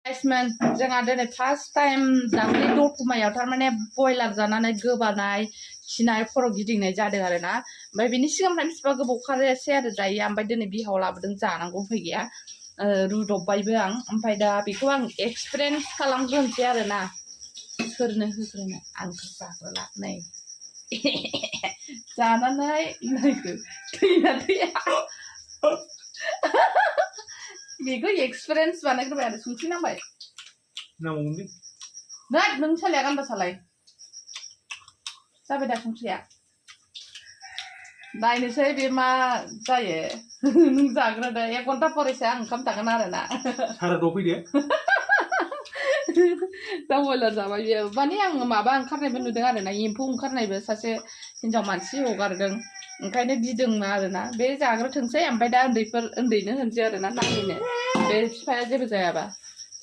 गाइसमोन जोंहा दिनै first time दाख्लै दतमायाव थारमाने बयलार जानानै गोबानाय खिनाय खर' गिदिंनाय जादों आरोना ओमफ्राय बिनि सिगांनिफ्राय बिसिबा गोबाव खारैयासै आरो जायो ओमफ्राय दिनै बिहाव लाबोदों जानांगौ उफाय गैया रुदबबायबो आं ओमफ्राय दा बेखौ आं एक्सपिरियेन्स खालामग्रोनोसै आरोना सोरनो होग्रोनो आंखौ जाग्रोला नै जानानै नायखो थैना थैया बेखौ एक्सपिरियेन्स बानायग्रोबाय आरो संख्रि नांबाय नांगौमोनलै नै नों सालाया गानबा सालाय जाबाय दा संख्रिया नायनोसै बे मा जायो नों जाग्रोदो 1 घन्टा फरेसो आं ओंखाम जागोन आरोना सारादआव फैदो दा बयलार जाबाय बियो माने आं माबा ओंखारनायबो नुदों आरोना एम्फौ ओंखारनायबो सासे हिन्जाव मानसि हगारदों ओंखायनो गिदोंमोन आरोना बे जाग्रोथोंसै ओमफ्राय दा उन्दैनो होनसै आरोना नायनो बे बिफाया जेबो जायाबा